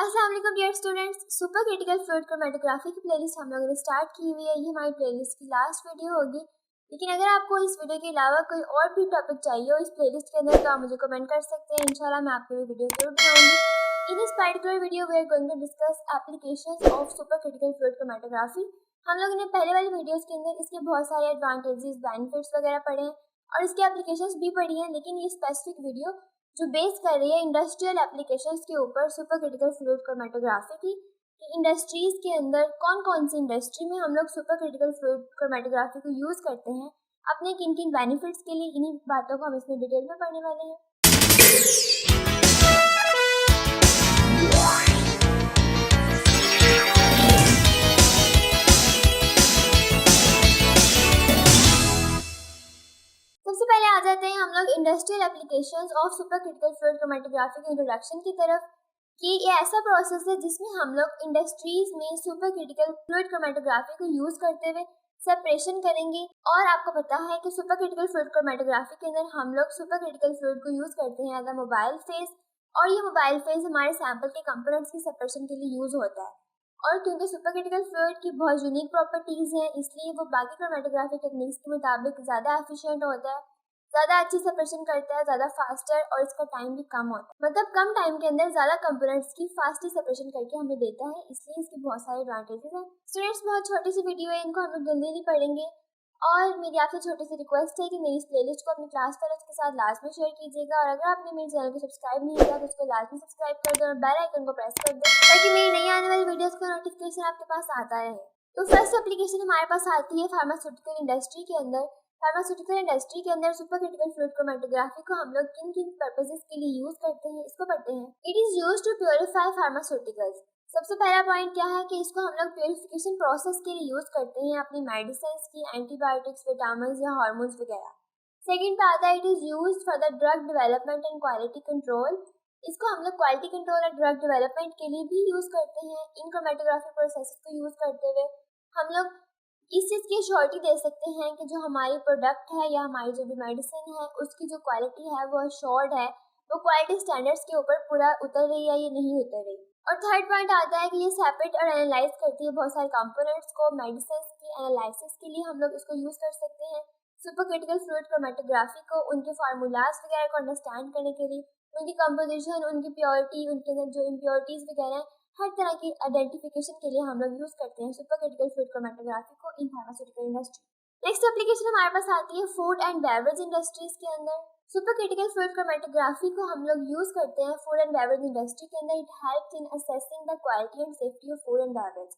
अस्सलाम वालेकुम dear students, super critical fluid chromatography की प्लेलिस्ट हम लोगों ने स्टार्ट की हुई है। ये हमारी प्लेलिस्ट की लास्ट वीडियो होगी। लेकिन अगर आपको इस वीडियो के अलावा कोई और भी टॉपिक चाहिए हो इस प्लेलिस्ट के अंदर तो आप मुझे कमेंट कर सकते हैं। इंशाल्लाह मैं आपके लिए वीडियो जरूर बनाऊंगी। In this particular video we are going to discuss applications of super critical fluid chromatography. हम लोगों ने पहले वाली वीडियोस के अंदर इसके बहुत सारे एडवांटेजेस, बेनिफिट्स वगैरह पढ़े हैं और इसकी एप्लीकेशंस भी पढ़ी हैं। लेकिन ये स्पेसिफिक वीडियो जो बेस कर रही है इंडस्ट्रियल एप्लीकेशंस के ऊपर सुपर क्रिटिकल फ्लूइड क्रोमेटोग्राफी की, कि इंडस्ट्रीज के अंदर कौन कौन सी इंडस्ट्री में हम लोग सुपर क्रिटिकल फ्लूइड क्रोमेटोग्राफी को यूज करते हैं, अपने किन किन बेनिफिट्स के लिए, इन्हीं बातों को हम इसमें डिटेल में पढ़ने वाले हैं। सबसे पहले आ जाते हैं हम लोग industrial applications of super critical fluid chromatography के इंट्रोडक्शन की तरफ, कि ये ऐसा प्रोसेस है जिसमें हम लोग इंडस्ट्रीज में सुपर क्रिटिकल फ्लूइड क्रोमेटोग्राफी को यूज करते हुए सेपरेशन करेंगे। और आपको पता है कि सुपर क्रिटिकल फ्लूइड क्रोमेटोग्राफी के अंदर हम लोग सुपर क्रिटिकल फ्लूइड को यूज करते हैं एज अ मोबाइल फेज, और ये मोबाइल फेज हमारे सैंपल के कंपोनेंट्स की सेपरेशन के लिए यूज होता है। और क्योंकि सुपर क्रिटिकल फ्लूइड की बहुत यूनिक प्रॉपर्टीज हैं, इसलिए वो बाकी क्रोमेटोग्राफी टेक्निक्स के मुताबिक ज़्यादा एफिशिएंट होता है, ज़्यादा अच्छी सेपरेशन करता है, ज़्यादा फास्टर, और इसका टाइम भी कम होता है। मतलब कम टाइम के अंदर ज़्यादा कंपोनेंट्स की फास्टली सेपरेशन करके हमें देता है, इसलिए इसके बहुत सारे एडवांटेजेस हैं। स्टूडेंट्स, बहुत छोटी सी वीडियो है, इनको हम लोग जल्दी नहीं पढ़ेंगे। और मेरी आपसे छोटी सी रिक्वेस्ट है कि मेरी इस प्लेलिस्ट को अपनी क्लास फेलोज के साथ लास्ट में शेयर कीजिएगा। और अगर आपने मेरे चैनल को सब्सक्राइब नहीं किया तो उसको लास्ट में सब्सक्राइब कर दो और बेल आइकन को प्रेस कर दो, ताकि मेरी नई आने वाली वीडियोस का नोटिफिकेशन आपके पास आता रहे। तो फर्स्ट एप्लीकेशन हमारे पास आती है फार्मास्यूटिकल इंडस्ट्री के अंदर। फार्मास्यूटिकल इंडस्ट्री के अंदर सुपर क्रिटिकल फ्लूइड क्रोमेटोग्राफी को हम लोग किन किन पर्पसेस के लिए यूज करते हैं, इसको पढ़ते हैं। It is used to purify pharmaceuticals. सबसे पहला पॉइंट क्या है कि इसको हम लोग प्योरिफिकेशन प्रोसेस के लिए यूज करते हैं अपनी मेडिसिन की, एंटीबायोटिक्स, विटामिन या हार्मोन्स वगैरह। सेकेंड पे आता है it is used for the drug development and quality control. इसको हम लोग क्वालिटी कंट्रोल और ड्रग डेवलपमेंट के लिए भी यूज करते हैं। इन क्रोमेटोग्राफी प्रोसेस को यूज करते हुए हम लोग इस चीज़ की श्योरिटी दे सकते हैं कि जो हमारी प्रोडक्ट है या हमारी जो भी मेडिसिन है उसकी जो क्वालिटी है वो अश्योर्ड है, वो क्वालिटी स्टैंडर्ड्स के ऊपर पूरा उतर रही है या नहीं उतर रही। और थर्ड पॉइंट आता है कि ये सेपरेट और एनालाइज करती है बहुत सारे कंपोनेंट्स को। मेडिसिन के एनालिसिस के लिए हम लोग इसको यूज कर सकते हैं। सुपर क्रिटिकल फ्लूइड क्रोमेटोग्राफी को उनके फार्मूलाज वगैरह को अंडरस्टैंड करने के लिए, उनकी कंपोजिशन, उनकी प्योरिटी, उनके अंदर जो इम्प्योरिटीज वगैरह हर तरह की आइडेंटिफिकेशन के लिए हम लोग यूज करते हैं सुपर क्रिटिकल फ्लूइड क्रोमेटोग्राफी को in pharmaceutical industry. Next application हमारे पास आती है फूड एंड बेवरेज इंडस्ट्रीज के अंदर। सुपर क्रिटिकल फ्लूइड क्रोमेटोग्राफी को हम लोग यूज करते हैं फूड एंड बेवरेज इंडस्ट्री के अंदर। It helps in assessing the quality and safety of food and beverage.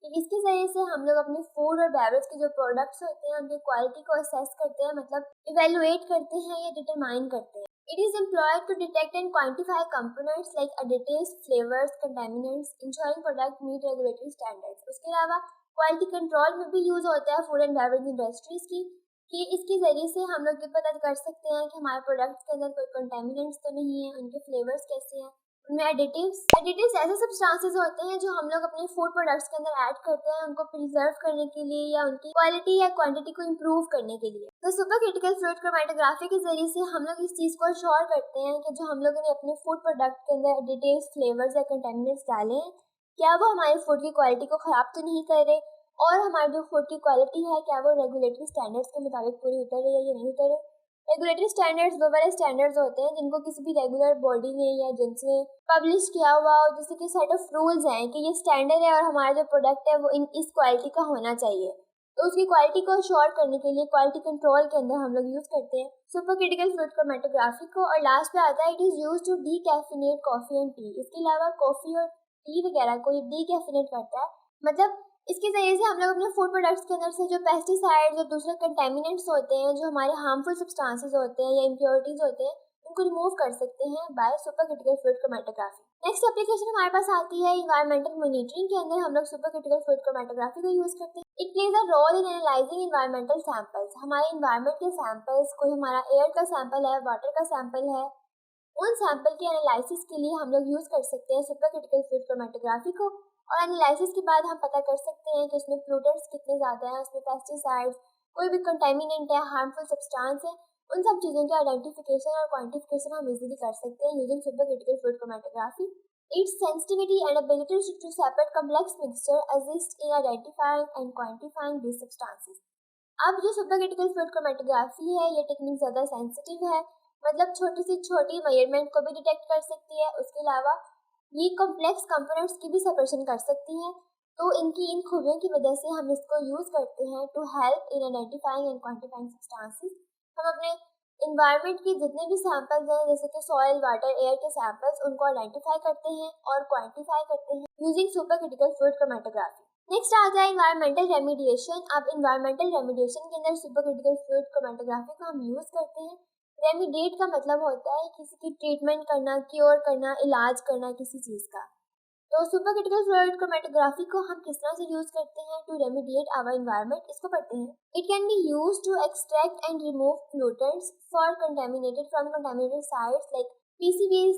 इसके जरिए से हम लोग अपने फूड और बेवरेज के जो प्रोडक्ट्स होते हैं उनकी क्वालिटी को असेस करते हैं, मतलब इवेलुएट करते हैं या डिटरमाइन करते हैं। It is employed to detect and quantify components like additives, flavors, contaminants, ensuring product meet regulatory standards. उसके अलावा क्वालिटी कंट्रोल में भी यूज होता है फूड एंड बेवरेज इंडस्ट्रीज की, कि इसके जरिए से हम लोग ये पता कर सकते हैं कि हमारे प्रोडक्ट्स के अंदर कोई कंटेमिनेंट्स तो नहीं है, उनके फ्लेवर्स कैसे हैं, उनमें एडिटिव्स ऐसे सब्सटेंसेस होते हैं जो हम लोग अपने फूड प्रोडक्ट्स के अंदर ऐड करते हैं उनको प्रिजर्व करने के लिए या उनकी क्वालिटी या क्वांटिटी को इम्प्रूव करने के लिए। तो सुपर क्रिटिकल फ्लूइड क्रोमेटोग्राफी के जरिए से हम लोग इस चीज़ को श्योर करते हैं कि जो हम लोगों ने अपने फूड प्रोडक्ट के अंदर एडिटिव्स, फ्लेवर्स या कंटेमिनेंट्स डाले हैं, क्या वो हमारे फूड की क्वालिटी को ख़राब तो नहीं कर रहे, और हमारी जो फूड की क्वालिटी है क्या वो रेगुलेटरी स्टैंडर्ड्स के मुताबिक पूरी उतर रही है या नहीं उतर रही। रेगुलेटरी स्टैंडर्ड्स वो वाले स्टैंडर्ड्स होते हैं जिनको किसी भी रेगुलर बॉडी ने या जिनसे पब्लिश किया हुआ हो, जैसे कि सेट ऑफ रूल्स हैं कि ये स्टैंडर्ड है और हमारा जो प्रोडक्ट है वो इस क्वालिटी का होना चाहिए। तो उसकी क्वालिटी को अश्योर करने के लिए क्वालिटी कंट्रोल के अंदर हम लोग यूज करते हैं सुपर क्रिटिकल फ्लूइड क्रोमेटोग्राफी को। और लास्ट पे आता है it is used to decaffeinate coffee and tea. इसके अलावा कॉफी और टी वगैरह को ये डीकैफिनेट करता है, मतलब इसके जरिए से हम लोग अपने फूड प्रोडक्ट्स के अंदर से जो पेस्टिसाइड्स और दूसरे कंटेमिनेंट्स होते हैं, जो हमारे हार्मफुल सब्सटेंसेस होते हैं या इम्प्योरिटीज होते हैं, उनको रिमूव कर सकते हैं by super critical fluid chromatography. Next application हमारे पास आती है इन्वायरमेंटल मॉनिटरिंग के अंदर। हम लोग सुपर क्रिटिकल फ्लूइड क्रोमेटोग्राफी को यूज करते हैं। It plays a role in analysing environmental samples. हमारे इन्वायरमेंट के सैंपल्स, कोई हमारा एयर का सैंपल है, वाटर का सैंपल है, उन सैंपल के एनालिसिस के लिए हम लोग यूज कर सकते हैं सुपर क्रिटिकल फ्लूइड क्रोमेटोग्राफी को। और एनालिसिस के बाद हम पता कर सकते हैं कि उसमें पोल्यूटेंट्स कितने ज़्यादा हैं, उसमें पेस्टिसाइड्स, कोई भी कंटेमिनेंट है, हार्मफुल सब्सटेंस है, उन सब चीज़ों की आइडेंटिफिकेशन और क्वांटिफिकेशन हम इजीली कर सकते हैं using super critical fluid chromatography. Its sensitivity and ability to separate complex mixture assist in identifying and quantifying these substances. अब जो सुपर क्रिटिकल फ्लूइड क्रोमेटोग्राफी है ये टेक्निक ज़्यादा सेंसिटिव है, मतलब छोटी से छोटी मेजरमेंट को भी डिटेक्ट कर सकती है। उसके अलावा ये कॉम्प्लेक्स कंपोनेंट्स की भी सेपरेशन कर सकती है। तो इनकी इन खूबियों की वजह से हम इसको यूज़ करते हैं to help in identifying and quantifying substances. हम अपने इन्वायरमेंट की जितने भी सैंपल्स हैं जैसे कि सॉइल, वाटर, एयर के सैंपल्स उनको आइडेंटिफाई करते हैं और क्वांटिफाई करते हैं using super critical fluid chromatography. Next आता है इन्वायरमेंटल रेमिडिएशन। अब इन्वायरमेंटल रेमिडिएशन के अंदर सुपर क्रिटिकल फ्लूइड क्रोमेटोग्राफी को हम यूज़ करते हैं। रेमिडिएट का मतलब होता है किसी की ट्रीटमेंट करना, क्योर करना, इलाज करना किसी चीज़ का। तो सुपर क्रिटिकल फ्लूइड क्रोमेटोग्राफी को हम किस तरह से यूज करते हैं टू रेमिडिएट आवर एनवायरनमेंट, इसको पढ़ते हैं। It can be used to extract and remove pollutants for contaminated from contaminated sites like PCBs,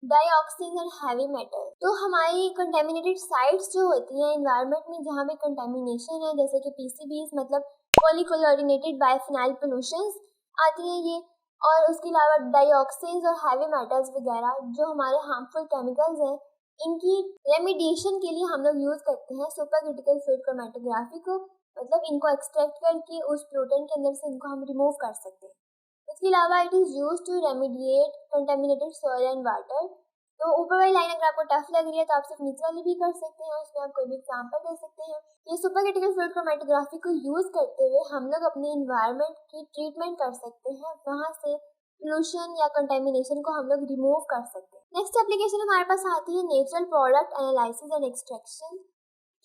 dioxin and heavy metal. तो हमारी कंटामिनेटेड साइट्स जो होती हैं एनवायरनमेंट में जहाँ पे कंटामिनेशन है जैसे कि पीसीबीज मतलब पॉलीक्लोरिनेटेड बाइफिनाइल पोल्यूशंस आती हैं ये, और उसके अलावा डाइऑक्सिन और हैवी मेटल्स वगैरह जो हमारे हार्मफुल केमिकल्स हैं इनकी रेमिडिएशन के लिए हम लोग यूज करते हैं सुपर क्रिटिकल फ्लूइड क्रोमेटोग्राफी को, मतलब इनको एक्सट्रैक्ट करके उस प्रोटीन के अंदर से इनको हम रिमूव कर सकते हैं। इसके अलावा it is use to remediate contaminated soil and water. तो ऊपर वाली लाइन अगर आपको टफ लग रही है तो आप सिर्फ नीचे वाली भी कर सकते हैं, उसमें आप कोई भी एग्जांपल दे सकते हैं। ये सुपर क्रिटिकल फ्लूइड क्रोमेटोग्राफी को यूज करते हुए हम लोग अपने इन्वायरमेंट की ट्रीटमेंट कर सकते हैं, वहाँ से पोल्यूशन या कंटेमिनेशन को हम लोग रिमूव कर सकते हैं। नेक्स्ट एप्लीकेशन हमारे पास आती है natural product analysis and extraction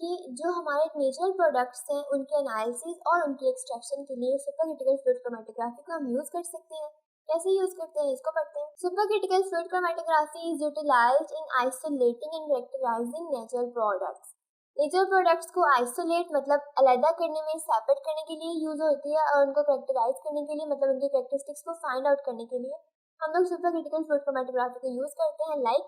कि जो हमारे नेचुरल प्रोडक्ट्स हैं उनके एनालिसिस और उनके एक्सट्रैक्शन के लिए सुपर क्रिटिकल फ्लूइड क्रोमेटोग्राफी को हम यूज कर सकते हैं। कैसे यूज करते हैं इसको पढ़ते हैं। Super critical fluid chromatography is utilised in isolating and characterising natural products. Natural products को आइसोलेट मतलब अलग करने में, सेपरेट करने के लिए यूज होती है, और उनको कैरेक्टराइज करने के लिए मतलब उनके कैरेक्टरिस्टिक्स को फाइंड आउट करने के लिए हम लोग सुपर क्रिटिकल फ्लूइड क्रोमेटोग्राफी को यूज करते हैं। Like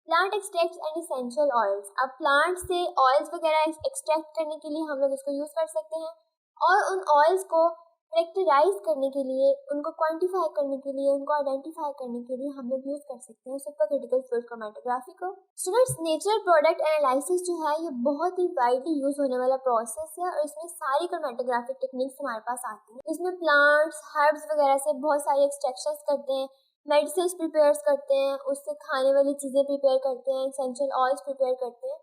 plant extracts and essential oils. अब प्लांट से ऑयल्स वगैरह एक्सट्रैक्ट करने के लिए हम लोग इसको यूज कर सकते हैं, और उन ऑयल्स को कैरेक्टराइज करने के लिए, उनको क्वांटिफाई करने के लिए, उनको आइडेंटिफाई करने के लिए हम लोग यूज कर सकते हैं सुपर क्रिटिकल फ्लूइड क्रोमेटोग्राफी को। स्टूडेंट्स, नेचुरल प्रोडक्ट एनालिसिस जो है ये बहुत ही वाइडली यूज होने वाला प्रोसेस है, और इसमें सारी क्रोमेटोग्राफिक टेक्निक्स हमारे पास आती हैं। इसमें प्लांट्स, हर्ब्स वगैरह से बहुत सारी एक्सट्रैक्शंस करते हैं, मेडिसिन प्रिपेयर करते हैं, उससे खाने वाली चीज़ें प्रिपेयर करते हैं, एसेंशियल ऑयल्स प्रिपेयर करते हैं।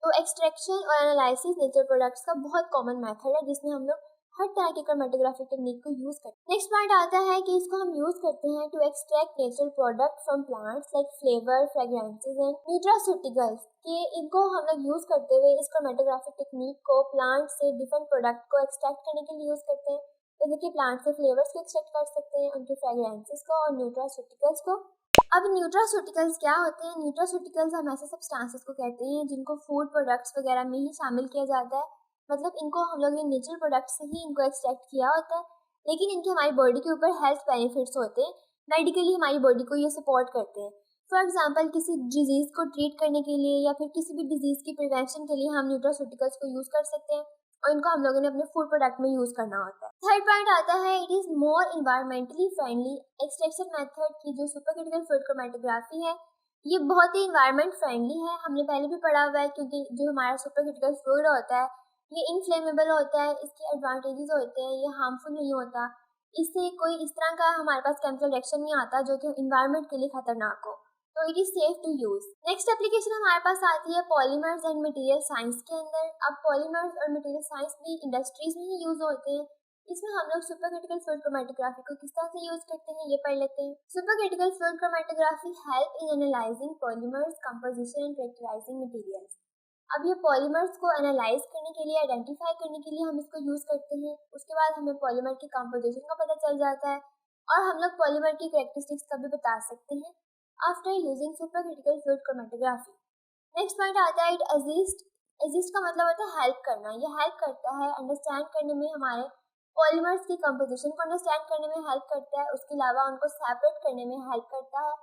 तो एक्सट्रैक्शन और एनालिसिस नेचुरल प्रोडक्ट्स का बहुत कॉमन मेथड है जिसमें हम लोग हर तरह की क्रोमेटोग्राफिक टेक्निक को यूज करते हैं। नेक्स्ट पॉइंट आता है कि इसको हम यूज करते हैं to extract natural product from plants like flavour, fragrances and nutraceuticals. कि इनको हम लोग यूज करते हुए इस क्रोमेटोग्राफिक टेक्निक को प्लांट से डिफरेंट प्रोडक्ट को एक्सट्रैक्ट करने के लिए यूज करते हैं। जैसे कि प्लांट से फ्लेवर्स को एक्सट्रैक्ट कर सकते हैं, उनके फ्रेग्रेंसेस को और न्यूट्रास्यूटिकल्स को। अब न्यूट्रास्यूटिकल्स क्या होते हैं? न्यूट्रास्यूटिकल्स हम ऐसे सब्सटेंसेस को कहते हैं जिनको फूड प्रोडक्ट्स वगैरह में ही शामिल किया जाता है, मतलब इनको हम लोग ने नेचुरल प्रोडक्ट से ही इनको एक्सट्रैक्ट किया होता है, लेकिन इनके हमारी बॉडी के ऊपर हेल्थ बेनिफिट्स होते हैं, मेडिकली हमारी बॉडी को ये सपोर्ट करते हैं। फॉर एग्जांपल किसी डिजीज़ को ट्रीट करने के लिए या फिर किसी भी डिजीज़ की प्रिवेंशन के लिए हम न्यूट्रास्यूटिकल्स को यूज़ कर सकते हैं, और इनको हम लोगों ने अपने फूड प्रोडक्ट में यूज़ करना होता है। थर्ड पॉइंट आता है it is more environmentally friendly extraction method की जो सुपर क्रिटिकल फ्लूइड क्रोमेटोग्राफी है ये बहुत ही इन्वायरमेंट फ्रेंडली है। हमने पहले भी पढ़ा हुआ है क्योंकि जो हमारा सुपर क्रिटिकल फ्लूइड होता है ये इनफ्लेमेबल होता है, इसके एडवांटेजेस होते हैं, ये हार्मफुल नहीं होता, इससे कोई इस तरह का हमारे पास केमिकल रिएक्शन नहीं आता जो कि इन्वायरमेंट के लिए खतरनाक हो, तो it is safe to use. Next application हमारे पास आती है पॉलीमर्स एंड मटेरियल साइंस के अंदर। अब पॉलीमर्स और मटेरियल साइंस भी इंडस्ट्रीज में ही यूज होते हैं। इसमें हम लोग सुपर क्रिटिकल फ्लूइड क्रोमेटोग्राफी को किस तरह से यूज करते हैं ये पढ़ लेते हैं। Super critical fluid chromatography help in analysing polymers composition and characterising materials. अब ये पॉलीमर्स को एनालाइज करने के लिए, आइडेंटिफाई करने के लिए हम इसको यूज करते हैं। उसके बाद हमें पॉलीमर की कंपोजिशन का पता चल जाता है, और हम लोग पॉलीमर की कैरेक्टरिस्टिक्स का भी बता सकते हैं after using super critical fluid chromatography. Next point आता है इट असिस्ट। असिस्ट का मतलब होता है हेल्प करना। ये हेल्प करता है अंडरस्टैंड करने में, हमारे पॉलीमर्स की कंपोजिशन को अंडरस्टैंड करने में हेल्प करता है। उसके अलावा उनको सेपरेट करने में हेल्प करता है,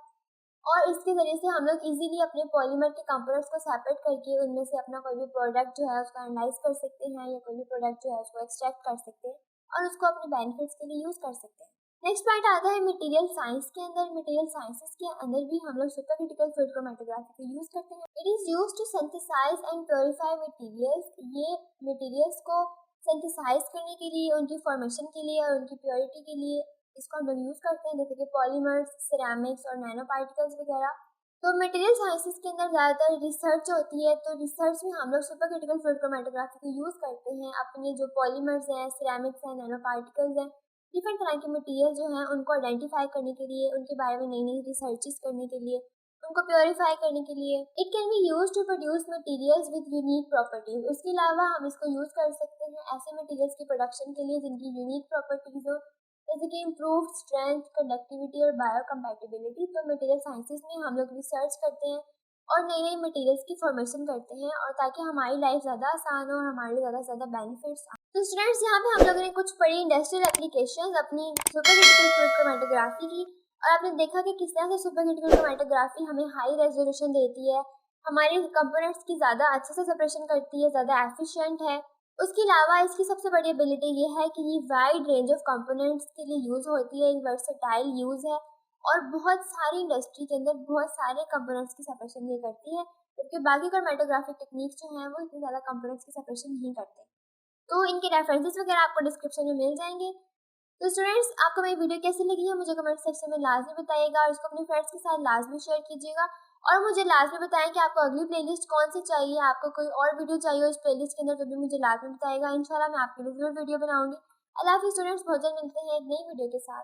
और इसके ज़रिए से हम लोग इजीली अपने पॉलीमर के कंपोनेंट्स को सेपरेट करके उनमें से अपना कोई भी प्रोडक्ट जो है उसको एनालाइज कर सकते हैं, या कोई भी प्रोडक्ट जो है उसको एक्सट्रैक्ट कर सकते हैं और उसको अपने बेनिफिट्स के लिए यूज़ कर सकते हैं। नेक्स्ट पॉइंट आता है मटेरियल साइंस के अंदर। मटेरियल साइंसेस के अंदर भी हम लोग सुपर क्रिटिकल फ्लूइड क्रोमैटोग्राफी को यूज करते हैं। It is used to synthesise and purify materials. ये मटेरियल्स को सिंथेसाइज करने के लिए, उनकी फॉर्मेशन के लिए और उनकी प्योरिटी के लिए इसको हम लोग यूज करते हैं, जैसे कि पॉलीमर्स, सिरेमिक्स और नैनो पार्टिकल्स वगैरह। तो मटेरियल साइंसेस के अंदर ज़्यादातर रिसर्च होती है, तो रिसर्च में हम लोग सुपर क्रिटिकल फ्लूइड क्रोमैटोग्राफी को यूज़ करते हैं अपने जो पॉलीमर्स हैं, सिरेमिक्स हैं, नैनो पार्टिकल्स हैं, डिफरेंट तरह के मटेरियल जो हैं उनको आइडेंटिफाई करने के लिए, उनके बारे में नई नई रिसर्चेस करने के लिए, उनको प्योरीफाई करने के लिए। It can be use to produce materials with unique properties. उसके अलावा हम इसको यूज़ कर सकते हैं ऐसे मटेरियल्स की प्रोडक्शन के लिए जिनकी यूनिक प्रॉपर्टीज हो, जैसे कि इम्प्रूव स्ट्रेंथ, कंडक्टिविटी और बायोकम्पैटिबिलिटी। तो मटेरियल साइंसेज में हम लोग रिसर्च करते हैं और नई नई मटेरियल्स की फॉर्मेशन करते हैं, और ताकि हमारी लाइफ ज़्यादा आसान हो और हमारे लिए ज़्यादा से ज़्यादा बेनिफिट्स आए। तो स्टूडेंट्स, यहाँ पे हम लोगों ने कुछ पढ़ी इंडस्ट्रियल एप्लीकेशंस अपनी सुपर क्रिटिकल फ्लूइड क्रोमैटोग्राफी की, और आपने देखा कि किस तरह से सुपर क्रिटिकल क्रोमैटोग्राफी हमें हाई रेजोल्यूशन देती है, हमारे कंपोनेंट्स की ज़्यादा अच्छे से सेपरेशन करती है, ज़्यादा एफिशिएंट है। उसके अलावा इसकी सबसे बड़ी एबिलिटी ये है कि ये वाइड रेंज ऑफ कंपोनेंट्स के लिए यूज़ होती है, एक वर्सेटाइल यूज़ है, और बहुत सारी इंडस्ट्री के अंदर बहुत सारे कंपोनेंट्स की सेपरेशन ये करती है, जबकि बाकी क्रोमैटोग्राफिक टेक्निक्स जो हैं वो इतने ज़्यादा कंपोनेंट्स की सेपरेशन नहीं करते। तो इनके रेफरेंसेस वगैरह आपको डिस्क्रिप्शन में मिल जाएंगे। तो स्टूडेंट्स, आपको मेरी वीडियो कैसी लगी है मुझे कमेंट सेक्शन में लाजमी बताइएगा, और इसको अपने फ्रेंड्स के साथ लाजमी शेयर कीजिएगा, और मुझे लाजमी बताएं कि आपको अगली प्लेलिस्ट कौन सी चाहिए, आपको कोई और वीडियो चाहिए इस प्लेलिस्ट के अंदर, तो भी मुझे लाजमी बताइएगा। इंशाल्लाह मैं आपके लिए ज़रूर वीडियो बनाऊंगी। अल्लाह हाफिज़ स्टूडेंट्स, बहुत जल्द मिलते हैं एक नई वीडियो के साथ।